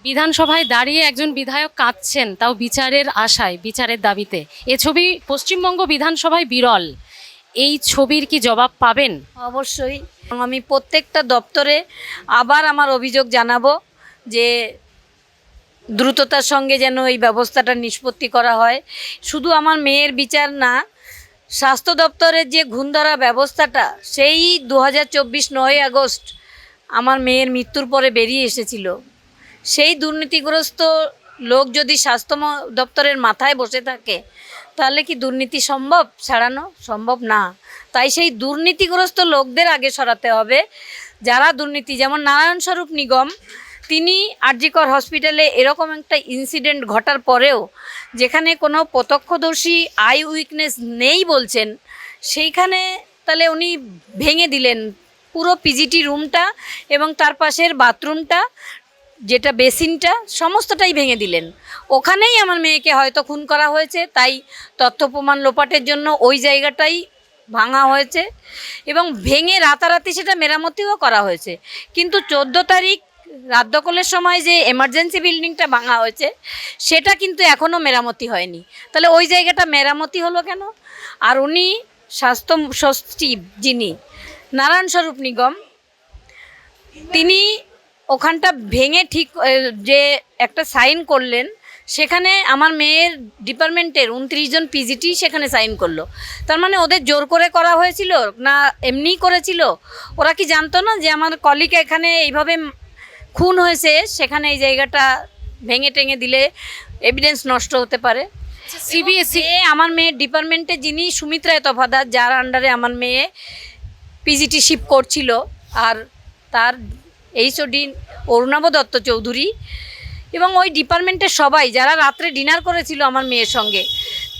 বিধানসভায় দাঁড়িয়ে একজন বিধায়ক কাঁদছেন, তাও বিচারের আশায়, বিচারের দাবিতে। এ ছবি পশ্চিমবঙ্গ বিধানসভায় বিরল। এই ছবির কি জবাব পাবেন? অবশ্যই আমি প্রত্যেকটা দপ্তরে আবার আমার অভিযোগ জানাবো যে দ্রুততার সঙ্গে যেন এই ব্যবস্থাটা নিষ্পত্তি করা হয়। শুধু আমার মেয়ের বিচার না, স্বাস্থ্য দপ্তরের যে ঘুণধরা ব্যবস্থাটা সেই 2024 9ই আগস্ট আমার মেয়ের মৃত্যুর পরে বেরিয়ে এসেছিল। সেই দুর্নীতিগ্রস্ত লোক যদি স্বাস্থ্য দপ্তরের মাথায় বসে থাকে তাহলে কি দুর্নীতি সম্ভব? ছাড়ানো সম্ভব না। তাই সেই দুর্নীতিগ্রস্ত লোকদের আগে সরাতে হবে যারা দুর্নীতি, যেমন নারায়ণ স্বরূপ নিগম, তিনি আরজিকর হসপিটালে এরকম একটা ইনসিডেন্ট ঘটার পরেও যেখানে কোনো প্রত্যক্ষদর্শী আই উইকনেস নেই বলছেন, সেইখানে তাহলে উনি ভেঙে দিলেন পুরো পিজিটি রুমটা এবং তার পাশের বাথরুমটা, যেটা বেসিনটা, সমস্তটাই ভেঙে দিলেন। ওখানেই আমার মেয়েকে হয়তো খুন করা হয়েছে, তাই তথ্য প্রমাণ লোপাটের জন্য ওই জায়গাটাই ভাঙা হয়েছে এবং ভেঙে রাতারাতি সেটা মেরামতিও করা হয়েছে। কিন্তু 14 তারিখ রাত দখলের সময় যে এমার্জেন্সি বিল্ডিংটা ভাঙা হয়েছে সেটা কিন্তু এখনও মেরামতি হয়নি। তাহলে ওই জায়গাটা মেরামতি হলো কেন? আর উনি স্বাস্থ্য সচিব যিনি নারায়ণ স্বরূপ নিগম, তিনি ওখানটা ভেঙে ঠিক যে একটা সাইন করলেন, সেখানে আমার মেয়ের ডিপার্টমেন্টের 29 জন পিজিটি সেখানে সাইন করলো। তার মানে ওদের জোর করে করা হয়েছিল না এমনিই করেছিল? ওরা কি জানতো না যে আমার কলিগ এখানে এইভাবে খুন হয়েছে, সেখানে এই জায়গাটা ভেঙে টেঙে দিলে এভিডেন্স নষ্ট হতে পারে? সিবিএসই আমার মেয়ের ডিপার্টমেন্টে যিনি সুমিত্রা তফাদার, যার আন্ডারে আমার মেয়ে পিজিটি শিপ করছিল, আর তার এইচওডি অরুণাভ দত্ত চৌধুরী এবং ওই ডিপার্টমেন্টের সবাই যারা রাত্রে ডিনার করেছিল আমার মেয়ের সঙ্গে,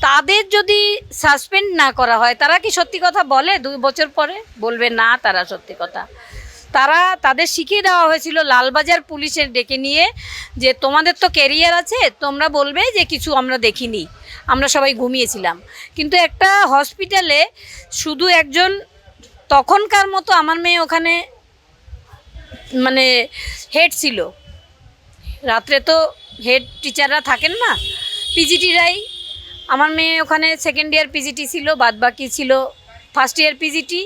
তাদের যদি সাসপেন্ড না করা হয়, তারা কি সত্যি কথা বলে 2 বছর পরে? বলবে না তারা সত্যি কথা। তাদের শিখিয়ে দেওয়া হয়েছিল লালবাজার পুলিশের ডেকে নিয়ে যে তোমাদের তো ক্যারিয়ার আছে, তোমরা বলবে যে কিছু আমরা দেখিনি, আমরা সবাই ঘুমিয়েছিলাম। কিন্তু একটা হসপিটালে শুধু একজন, তখনকার মতো আমার মেয়ে ওখানে মানে হেড ছিল, রাত্রে তো হেড টিচাররা থাকেন না, পিজিটিরাই। আমার মেয়ে ওখানে সেকেন্ড ইয়ার পিজিটি ছিল, বাদবাকি ছিল ফার্স্ট ইয়ার পিজিটি,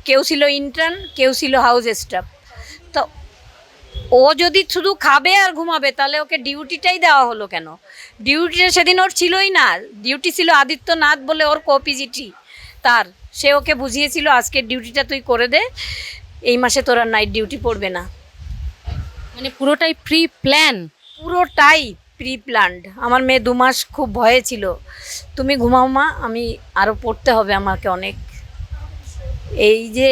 কেউ ছিল ইন্টার্ন, কেউ ছিল হাউস স্টাফ। তো ও যদি শুধু খাবে আর ঘুমাবে তাহলে ওকে ডিউটিটাই দেওয়া হলো কেন? ডিউটিটা সেদিন ওর ছিলই না, ডিউটি ছিল আদিত্যনাথ বলে ওর কো পিজিটি, তার সে ওকে বুঝিয়েছিল আজকের ডিউটিটা তুই করে দে, এই মাসে তোর আর নাইট ডিউটি পড়বে না। মানে পুরোটাই প্রি প্ল্যান। পুরোটাই প্রি প্ল্যান্ড। আমার মেয়ে 2 মাস খুব ভয়ে ছিল, তুমি ঘুমাও মা, আমি আরও পড়তে হবে আমাকে অনেক। এই যে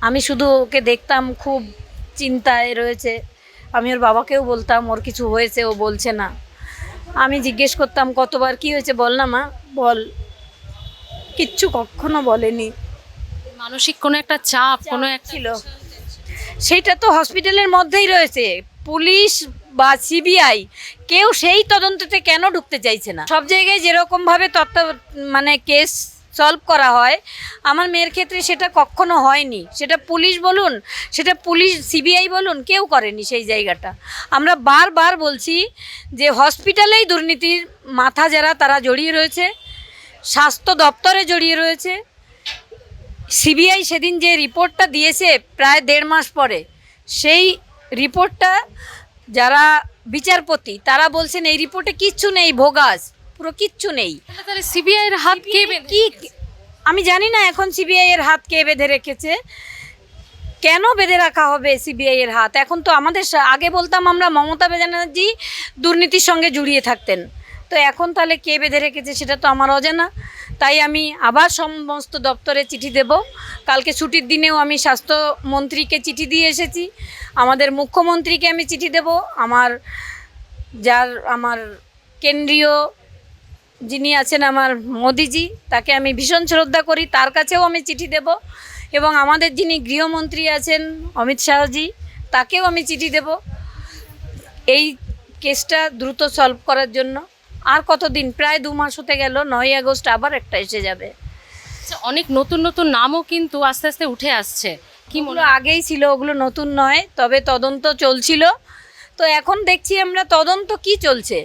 আমি শুধু ওকে দেখতাম খুব চিন্তায় রয়েছে, আমি ওর বাবাকেও বলতাম ওর কিছু হয়েছে, ও বলছে না। আমি জিজ্ঞেস করতাম কতবার কি হয়েছে বল না মা, বল, কিচ্ছু কখনো বলেনি। মানসিক কোনো একটা চাপ কোনো একটা ছিল, সেইটা তো হসপিটালের মধ্যেই রয়েছে। পুলিশ বা সিবিআই কেউ সেই তদন্ততে কেন ঢুকতে চাইছে না? সব জায়গায় যেরকমভাবে মানে কেস সলভ করা হয়, আমার মেয়ের ক্ষেত্রে সেটা কখনো হয়নি। সেটা পুলিশ বলুন, সেটা পুলিশ সিবিআই বলুন, কেউ করেনি সেই জায়গাটা। আমরা বারবার বলছি যে হসপিটালেই দুর্নীতির মাথা যারা, তারা জড়িয়ে রয়েছে, স্বাস্থ্য দপ্তরে জড়িয়ে রয়েছে। সিবিআই সেদিন যে রিপোর্টটা দিয়েছে প্রায় 1.5 মাস পরে, সেই রিপোর্টটা যারা বিচারপতি তারা বলছেন এই রিপোর্টে কিচ্ছু নেই, ভোগাস, পুরো কিচ্ছু নেই। তাহলে সিবিআই এর হাত কে কি আমি জানি না এখন সিবিআই এর হাত কে বেঁধে রেখেছে, কেন বেঁধে রাখা হবে সিবিআই এর হাত? এখন তো আমাদের আগে বলতাম আমরা মমতা ব্যানার্জি দুর্নীতির সঙ্গে জড়িয়ে থাকতেন, তো এখন তাহলে কে বেঁধে রেখেছে সেটা তো আমার অজানা। তাই আমি আবার সমস্ত দপ্তরে চিঠি দেব। কালকে ছুটির দিনেও আমি স্বাস্থ্যমন্ত্রীকে চিঠি দিয়ে এসেছি, আমাদের মুখ্যমন্ত্রীকে আমি চিঠি দেব, আমার কেন্দ্রীয় যিনি আছেন আমার মোদিজি, তাকে আমি ভীষণ শ্রদ্ধা করি, তার কাছেও আমি চিঠি দেব, এবং আমাদের যিনি গৃহমন্ত্রী আছেন অমিত শাহজি, তাকেও আমি চিঠি দেব এই কেসটা দ্রুত সলভ করার জন্য। আর কতদিন, প্রায় 2 মাস হতে গেল, 9ই আগস্ট আবার একটা এসে যাবে। অনেক নতুন নতুন নামও কিন্তু আস্তে আস্তে উঠে আসছে, কি মনে আগেই ছিল, ওগুলো নতুন নয়, তবে তদন্ত চলছিল, তো এখন দেখছি আমরা তদন্ত কি চলছে,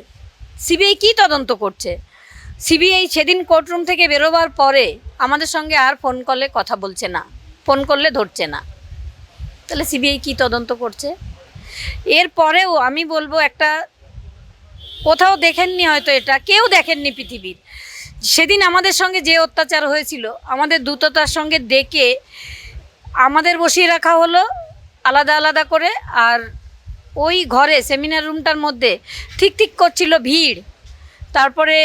সিবিআই কি তদন্ত করছে। সিবিআই সেদিন কোর্টরুম থেকে বেরোবার পরে আমাদের সঙ্গে আর ফোন কলে কথা বলছে না, ফোন করলে ধরছে না। তাহলে সিবিআই কি তদন্ত করছে? এরপরেও আমি বলবো, একটা কোথাও দেখেননি হয়তো, এটা কেউ দেখেননি পৃথিবীর, সেদিন আমাদের সঙ্গে যে অত্যাচার হয়েছিল আমাদের দ্রুততার সঙ্গে ডেকে আমাদের বসিয়ে রাখা হলো আলাদা আলাদা করে, আর ওই ঘরে সেমিনার রুমটার মধ্যে ঠিক ঠিক করছিল ভিড়। তারপরে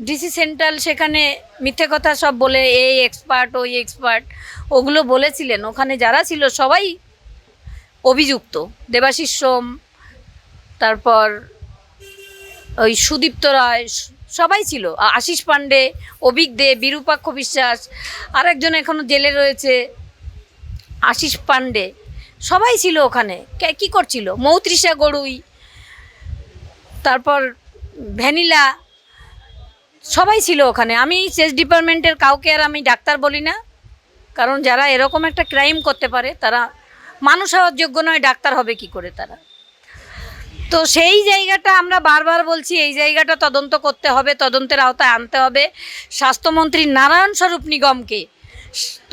ডিসি সেন্ট্রাল সেখানে মিথ্যে কথা সব বলে, এই এক্সপার্ট ওই এক্সপার্ট ওগুলো বলেছিলেন, ওখানে যারা ছিল সবাই অভিযুক্ত। দেবাশিস সোম, তারপর ওই সুদীপ্ত রায়, সবাই ছিল, আশিস পাণ্ডে, অভিক দে, বিরূপাক্ষ বিশ্বাস, আর একজন এখনও জেলে রয়েছে আশিস পাণ্ডে, সবাই ছিল ওখানে। কি করছিল? মৌত্রিষা গড়ুই, তারপর ভ্যানিলা, সবাই ছিল ওখানে। আমি সেচ ডিপার্টমেন্টের কাউকে আর আমি ডাক্তার বলি না, কারণ যারা এরকম একটা ক্রাইম করতে পারে তারা মানুষ হওয়ার যোগ্য নয়, ডাক্তার হবে কি করে তারা? তো সেই জায়গাটা আমরা বারবার বলছি, এই জায়গাটা তদন্ত করতে হবে, তদন্তের আওতায় আনতে হবে স্বাস্থ্যমন্ত্রী নারায়ণ স্বরূপ নিগমকে,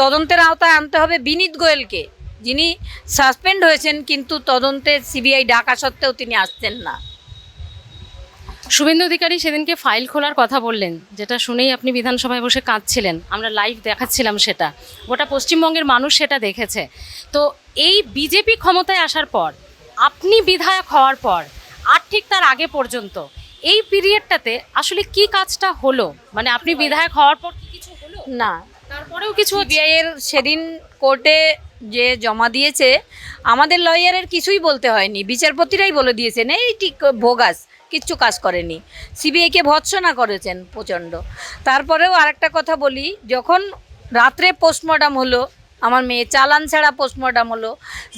তদন্তের আওতায় আনতে হবে বিনীত গোয়েলকে, যিনি সাসপেন্ড হয়েছেন কিন্তু তদন্তে সিবিআই ডাকা সত্ত্বেও তিনি আসছেন না। শুভেন্দু অধিকারী সেদিনকে ফাইল খোলার কথা বললেন, যেটা শুনেই আপনি বিধানসভায় বসে কাঁদছিলেন, আমরা লাইভ দেখাচ্ছিলাম সেটা, গোটা পশ্চিমবঙ্গের মানুষ সেটা দেখেছে। তো এই বিজেপি ক্ষমতায় আসার পর, আপনি বিধায়ক হওয়ার পর আর ঠিক তার আগে পর্যন্ত এই পিরিয়ডটাতে আসলে কি কাজটা হলো? মানে আপনি বিধায়ক হওয়ার পর কি কিছু হলো? না, তারপরেও কিছু সিবিআইয়ের সেদিন কোর্টে যে জমা দিয়েছে, আমাদের লয়ারের কিছুই বলতে হয়নি, বিচারপতিরাই বলে দিয়েছেন এই ঠিক ভোগাস, কিচ্ছু কাজ করেনি। সিবিআইকে ভৎসনা করেছেন প্রচণ্ড। তারপরেও আরেকটা কথা বলি, যখন রাত্রে পোস্টমর্টম হলো, আমার মেয়ে চালান ছাড়া পোস্টমর্টম হলো,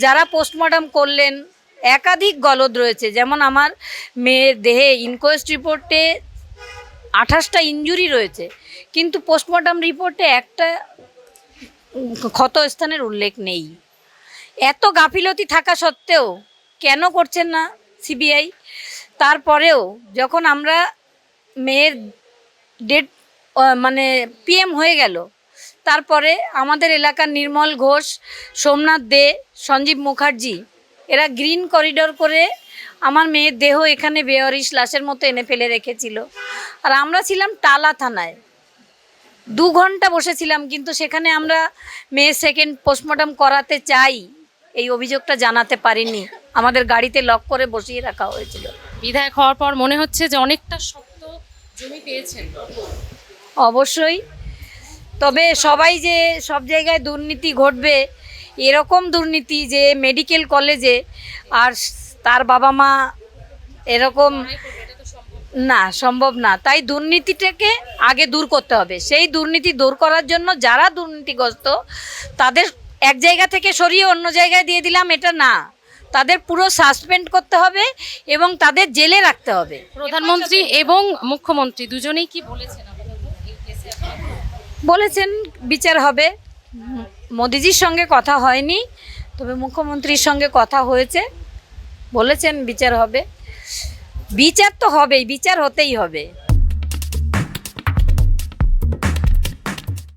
যারা পোস্টমর্টম করলেন একাধিক গলদ রয়েছে। যেমন আমার মেয়ের দেহে ইনকোয়েস্ট রিপোর্টে 28টা ইনজুরি রয়েছে, কিন্তু পোস্টমর্টম রিপোর্টে একটা ক্ষতস্থানের উল্লেখ নেই। এত গাফিলতি থাকা সত্ত্বেও কেন করছেন না সিবিআই? তারপরেও যখন আমরা মেয়ের ডেট মানে পিএম হয়ে গেল, তারপরে আমাদের এলাকার নির্মল ঘোষ, সোমনাথ দে, সঞ্জীব মুখার্জি, এরা গ্রিন করিডোর করে আমার মেয়ের দেহ এখানে বেওয়ারিশ লাশের মতো এনে ফেলে রেখেছিল। আর আমরা ছিলাম টালা থানায়, 2 ঘন্টা বসেছিলাম, কিন্তু সেখানে আমরা মেয়ের সেকেন্ড পোস্টমর্টম করাতে চাই এই অভিযোগটা জানাতে পারিনি, আমাদের গাড়িতে লক করে বসিয়ে রাখা হয়েছিল। বিধায়ক হওয়ার পর মনে হচ্ছে যে অনেকটা শক্ত জমি পেয়েছেন। অবশ্যই, তবে সবাই যে সব জায়গায় দুর্নীতি ঘটবে এরকম দুর্নীতি যে মেডিকেল কলেজে আর তার বাবা মা এরকম না, সম্ভব না। তাই দুর্নীতিটাকে আগে দূর করতে হবে। সেই দুর্নীতি দূর করার জন্য যারা দুর্নীতিগ্রস্ত তাদের এক জায়গা থেকে সরিয়ে অন্য জায়গায় দিয়ে দিলাম, এটা না, তাদের পুরো সাসপেন্ড করতে হবে এবং তাদের জেলে রাখতে হবে। প্রধানমন্ত্রী এবং মুখ্যমন্ত্রী দুজনেই কি বলেছেন? বলেছেন বিচার হবে। মোদিজির সঙ্গে কথা হয়নি, তবে মুখ্যমন্ত্রীর সঙ্গে কথা হয়েছে, বলেছেন বিচার হবে। বিচার তো হবেই, বিচার হতেই হবে।